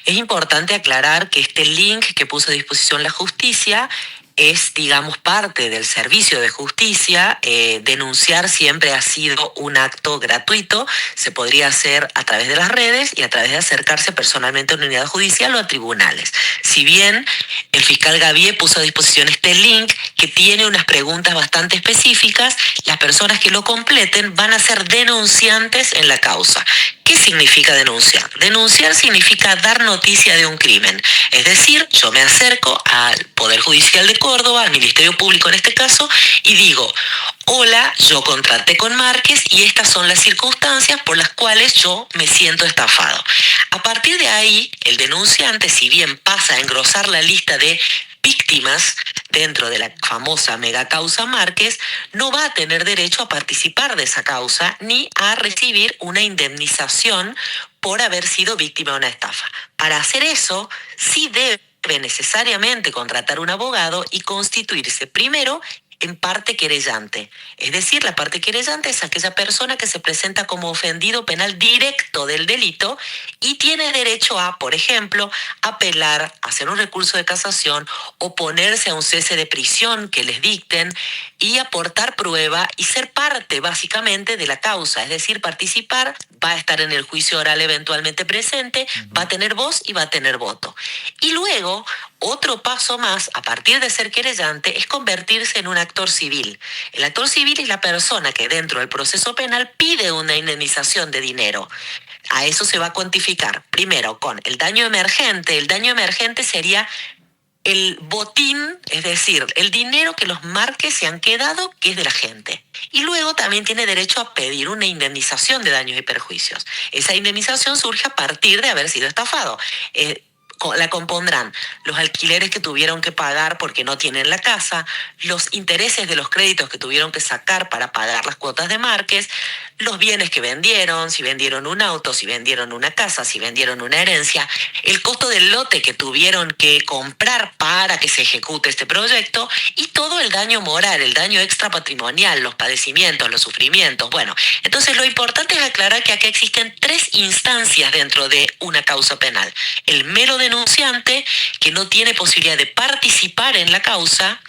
Es importante aclarar que este link que puso a disposición la justicia es, digamos, parte del servicio de justicia. Denunciar siempre ha sido un acto gratuito. Se podría hacer a través de las redes y a través de acercarse personalmente a una unidad judicial o a tribunales. Si bien el fiscal Gavier puso a disposición este link que tiene unas preguntas bastante específicas, las personas que lo completen van a ser denunciantes en la causa. ¿Qué significa denunciar? Denunciar significa dar noticia de un crimen. Es decir, yo me acerco al Poder Judicial de Córdoba, al Ministerio Público en este caso, y digo: hola, yo contraté con Márquez y estas son las circunstancias por las cuales yo me siento estafado. A partir de ahí, el denunciante, si bien pasa a engrosar la lista de víctimas dentro de la famosa megacausa Márquez, no va a tener derecho a participar de esa causa ni a recibir una indemnización por haber sido víctima de una estafa. Para hacer eso, sí debe necesariamente contratar un abogado y constituirse primero en parte querellante. Es decir, la parte querellante es aquella persona que se presenta como ofendido penal directo del delito y tiene derecho a, por ejemplo, apelar, hacer un recurso de casación, oponerse a un cese de prisión que les dicten y aportar prueba y ser parte básicamente de la causa. Es decir, participar, va a estar en el juicio oral eventualmente presente, va a tener voz y va a tener voto. Y luego, otro paso más, a partir de ser querellante, es convertirse en un actor civil. El actor civil es la persona que dentro del proceso penal pide una indemnización de dinero. A eso se va a cuantificar primero con el daño emergente. El daño emergente sería el botín, es decir, el dinero que los Márquez se han quedado, que es de la gente. Y luego también tiene derecho a pedir una indemnización de daños y perjuicios. Esa indemnización surge a partir de haber sido estafado. La compondrán los alquileres que tuvieron que pagar porque no tienen la casa, los intereses de los créditos que tuvieron que sacar para pagar las cuotas de Márquez, los bienes que vendieron, si vendieron un auto, si vendieron una casa, si vendieron una herencia, el costo del lote que tuvieron que comprar para que se ejecute este proyecto y todo el daño moral, el daño extrapatrimonial, los padecimientos, los sufrimientos. Bueno, entonces lo importante es aclarar que acá existen tres instancias dentro de una causa penal. El mero denunciante, que no tiene posibilidad de participar en la causa;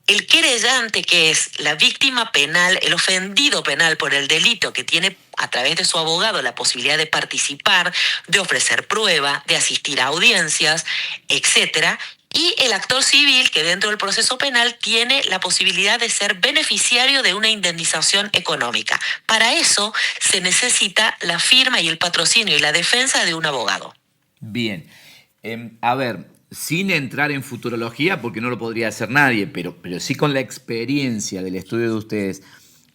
el querellante, que es la víctima penal, el ofendido penal por el delito, que tiene a través de su abogado la posibilidad de participar, de ofrecer prueba, de asistir a audiencias, etcétera; y el actor civil, que dentro del proceso penal tiene la posibilidad de ser beneficiario de una indemnización económica. Para eso se necesita la firma y el patrocinio y la defensa de un abogado. Bien. A ver, sin entrar en futurología, porque no lo podría hacer nadie, pero sí con la experiencia del estudio de ustedes,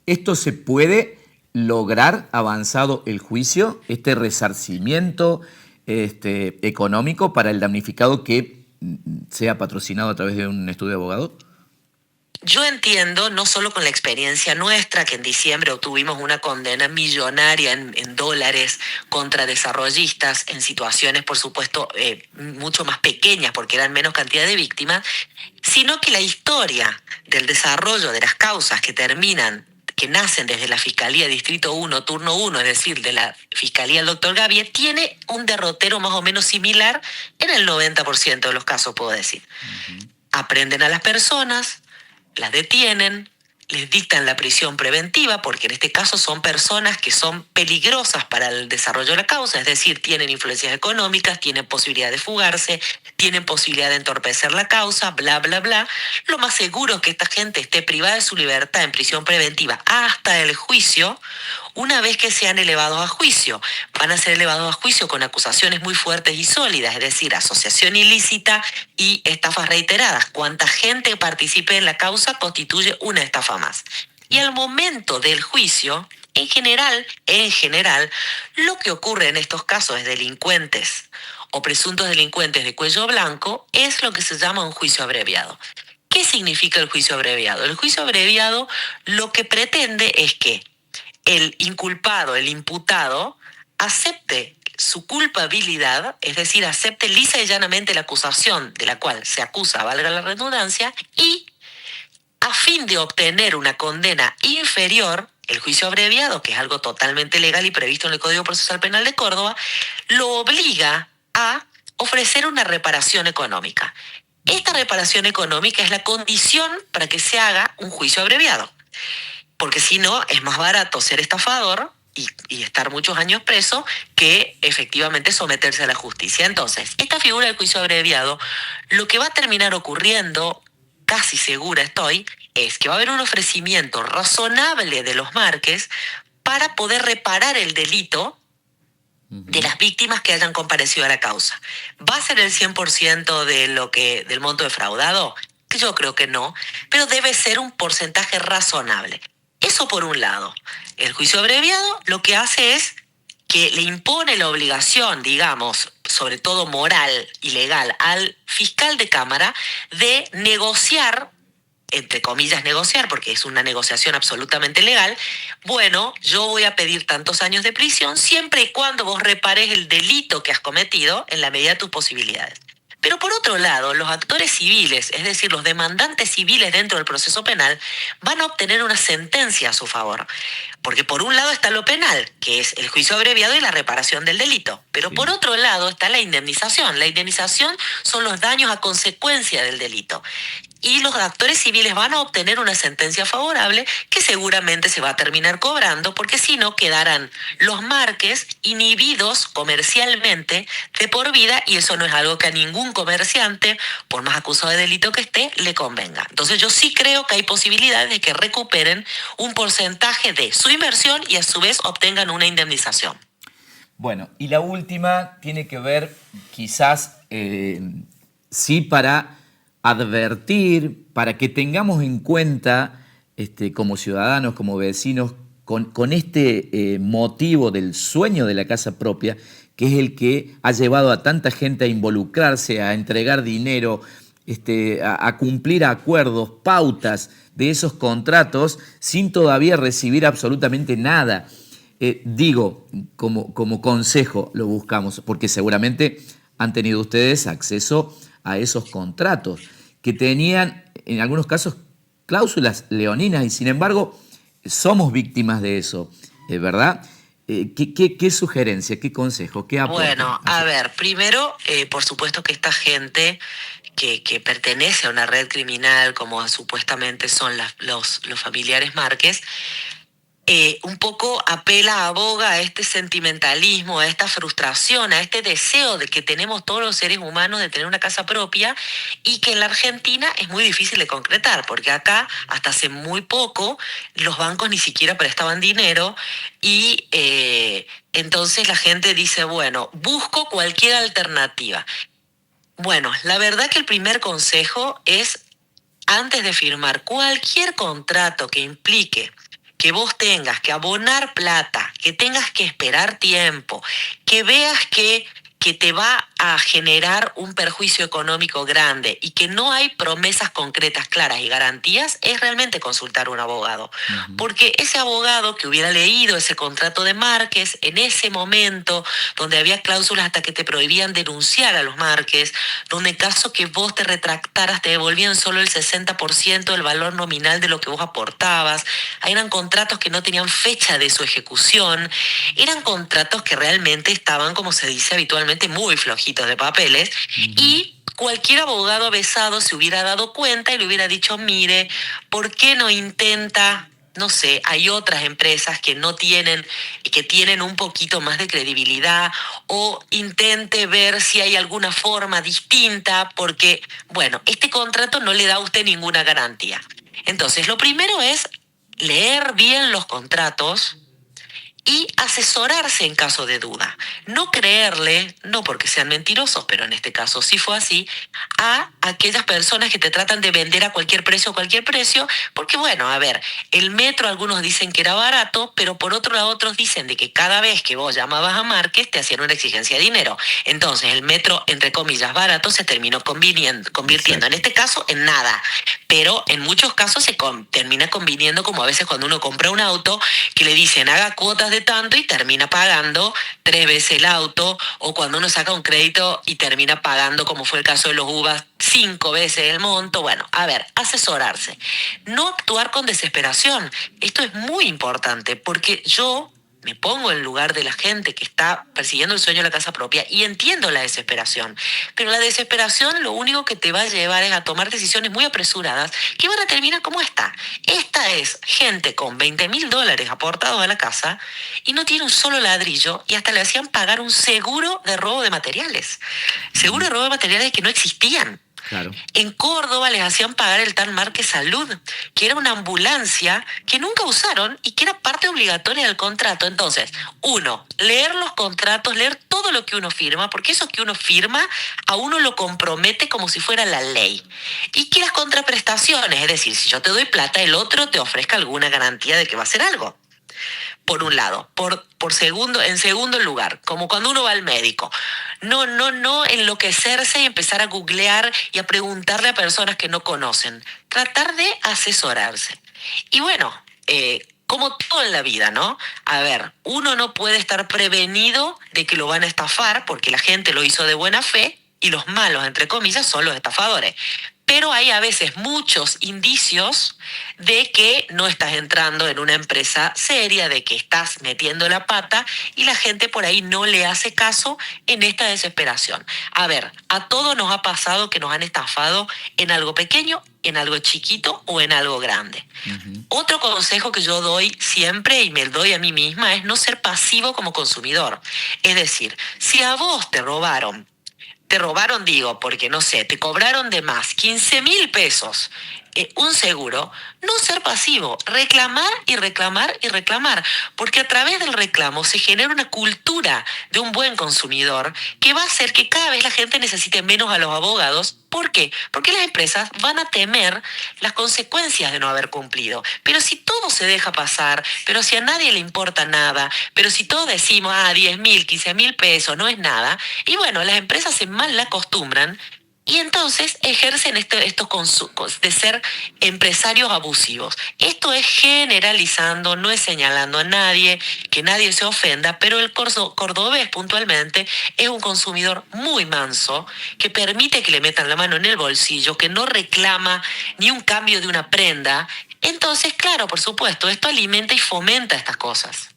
¿esto se puede lograr avanzado el juicio, este resarcimiento económico para el damnificado que sea patrocinado a través de un estudio de abogado? Yo entiendo, no solo con la experiencia nuestra, que en diciembre obtuvimos una condena millonaria en dólares contra desarrollistas en situaciones, por supuesto, mucho más pequeñas porque eran menos cantidad de víctimas, sino que la historia del desarrollo de las causas que nacen desde la Fiscalía Distrito 1, Turno 1, es decir, de la Fiscalía del Dr. Gavier, tiene un derrotero más o menos similar en el 90% de los casos, puedo decir. Aprenden a las personas, las detienen, les dictan la prisión preventiva, porque en este caso son personas que son peligrosas para el desarrollo de la causa, es decir, tienen influencias económicas, tienen posibilidad de fugarse, tienen posibilidad de entorpecer la causa, bla, bla, bla. Lo más seguro es que esta gente esté privada de su libertad en prisión preventiva hasta el juicio. Una vez que sean elevados a juicio, van a ser elevados a juicio con acusaciones muy fuertes y sólidas, es decir, asociación ilícita y estafas reiteradas. Cuanta gente participe en la causa constituye una estafa más. Y al momento del juicio, en general, lo que ocurre en estos casos es delincuentes o presuntos delincuentes de cuello blanco es lo que se llama un juicio abreviado. ¿Qué significa el juicio abreviado? El juicio abreviado lo que pretende es que el inculpado, el imputado, acepte su culpabilidad, es decir, acepte lisa y llanamente la acusación de la cual se acusa, valga la redundancia, y a fin de obtener una condena inferior, el juicio abreviado, que es algo totalmente legal y previsto en el Código Procesal Penal de Córdoba, lo obliga a ofrecer una reparación económica. Esta reparación económica es la condición para que se haga un juicio abreviado. Porque si no, es más barato ser estafador y estar muchos años preso que efectivamente someterse a la justicia. Entonces, esta figura del juicio abreviado, lo que va a terminar ocurriendo, casi segura estoy, es que va a haber un ofrecimiento razonable de los Márquez para poder reparar el delito de las víctimas que hayan comparecido a la causa. ¿Va a ser el 100% del monto defraudado? Yo creo que no, pero debe ser un porcentaje razonable. Eso por un lado. El juicio abreviado lo que hace es que le impone la obligación, digamos, sobre todo moral y legal, al fiscal de Cámara de negociar, entre comillas negociar, porque es una negociación absolutamente legal. Bueno, yo voy a pedir tantos años de prisión siempre y cuando vos repares el delito que has cometido en la medida de tus posibilidades. Pero por otro lado, los actores civiles, es decir, los demandantes civiles dentro del proceso penal, van a obtener una sentencia a su favor. Porque por un lado está lo penal, que es el juicio abreviado y la reparación del delito. Pero por otro lado está la indemnización. La indemnización son los daños a consecuencia del delito. Y los actores civiles van a obtener una sentencia favorable que seguramente se va a terminar cobrando, porque si no quedarán los Márquez inhibidos comercialmente de por vida, y eso no es algo que a ningún comerciante, por más acusado de delito que esté, le convenga. Entonces yo sí creo que hay posibilidades de que recuperen un porcentaje de su inversión y a su vez obtengan una indemnización. Bueno, y la última tiene que ver quizás sí para advertir, para que tengamos en cuenta como ciudadanos, como vecinos, con este motivo del sueño de la casa propia, que es el que ha llevado a tanta gente a involucrarse, a entregar dinero, a cumplir acuerdos, pautas de esos contratos sin todavía recibir absolutamente nada. Digo, como consejo lo buscamos, porque seguramente han tenido ustedes acceso a esos contratos, que tenían en algunos casos cláusulas leoninas y sin embargo somos víctimas de eso, ¿verdad? ¿Qué sugerencia, qué consejo, qué aporte? Bueno, a ver, primero, por supuesto que esta gente que pertenece a una red criminal, como supuestamente son los familiares Márquez, un poco apela, aboga a este sentimentalismo, a esta frustración, a este deseo de que tenemos todos los seres humanos de tener una casa propia y que en la Argentina es muy difícil de concretar, porque acá hasta hace muy poco los bancos ni siquiera prestaban dinero y entonces la gente dice, bueno, busco cualquier alternativa. Bueno, la verdad que el primer consejo es, antes de firmar cualquier contrato que implique que vos tengas que abonar plata, que tengas que esperar tiempo, que veas que te va a generar un perjuicio económico grande y que no hay promesas concretas, claras y garantías, es realmente consultar a un abogado. Porque ese abogado que hubiera leído ese contrato de Márquez en ese momento, donde había cláusulas hasta que te prohibían denunciar a los Márquez, donde en caso que vos te retractaras te devolvían solo el 60% del valor nominal de lo que vos aportabas, eran contratos que no tenían fecha de su ejecución, eran contratos que realmente estaban, como se dice habitualmente, muy flojitos de papeles, y cualquier abogado avesado se hubiera dado cuenta y le hubiera dicho, mire, ¿por qué no intenta? No sé, hay otras empresas que no tienen, que tienen un poquito más de credibilidad, o intente ver si hay alguna forma distinta, porque, bueno, este contrato no le da a usted ninguna garantía. Entonces, lo primero es leer bien los contratos y asesorarse en caso de duda. No creerle, no porque sean mentirosos, pero en este caso sí fue así, a aquellas personas que te tratan de vender a cualquier precio, porque bueno, a ver, el metro algunos dicen que era barato, pero por otro lado otros dicen de que cada vez que vos llamabas a Márquez te hacían una exigencia de dinero. Entonces el metro, entre comillas, barato se terminó convirtiendo en este caso en nada. Pero en muchos casos se termina conviniendo, como a veces cuando uno compra un auto, que le dicen haga cuotas de tanto y termina pagando 3 veces el auto, o cuando uno saca un crédito y termina pagando, como fue el caso de los UVA, 5 veces el monto. Bueno, a ver, asesorarse. No actuar con desesperación. Esto es muy importante porque yo me pongo en lugar de la gente que está persiguiendo el sueño de la casa propia y entiendo la desesperación. Pero la desesperación lo único que te va a llevar es a tomar decisiones muy apresuradas que van a terminar como esta. Esta es gente con $20.000 aportados a la casa y no tiene un solo ladrillo y hasta le hacían pagar un seguro de robo de materiales. Seguro de robo de materiales que no existían. Claro. En Córdoba les hacían pagar el Tan Marque Salud, que era una ambulancia que nunca usaron y que era parte obligatoria del contrato. Entonces, uno, leer los contratos, leer todo lo que uno firma, porque eso que uno firma a uno lo compromete como si fuera la ley. Y que las contraprestaciones, es decir, si yo te doy plata, el otro te ofrezca alguna garantía de que va a hacer algo. Por un lado. En segundo lugar, como cuando uno va al médico. No enloquecerse y empezar a googlear y a preguntarle a personas que no conocen. Tratar de asesorarse. Y bueno, como todo en la vida, ¿no? A ver, uno no puede estar prevenido de que lo van a estafar porque la gente lo hizo de buena fe y los malos, entre comillas, son los estafadores. Pero hay a veces muchos indicios de que no estás entrando en una empresa seria, de que estás metiendo la pata y la gente por ahí no le hace caso en esta desesperación. A ver, a todos nos ha pasado que nos han estafado en algo pequeño, en algo chiquito o en algo grande. Uh-huh. Otro consejo que yo doy siempre y me doy a mí misma es no ser pasivo como consumidor. Es decir, si a vos te robaron, digo, porque no sé, te cobraron de más 15.000 pesos un seguro, no ser pasivo, reclamar y reclamar y reclamar, porque a través del reclamo se genera una cultura de un buen consumidor que va a hacer que cada vez la gente necesite menos a los abogados. ¿Por qué? Porque las empresas van a temer las consecuencias de no haber cumplido. Pero si todo se deja pasar, pero si a nadie le importa nada, pero si todos decimos, 10.000, 15.000 pesos no es nada, y bueno, las empresas se mal la acostumbran y entonces ejercen estos consumos de ser empresarios abusivos. Esto es generalizando, no es señalando a nadie, que nadie se ofenda, pero el cordobés puntualmente es un consumidor muy manso, que permite que le metan la mano en el bolsillo, que no reclama ni un cambio de una prenda. Entonces, claro, por supuesto, esto alimenta y fomenta estas cosas.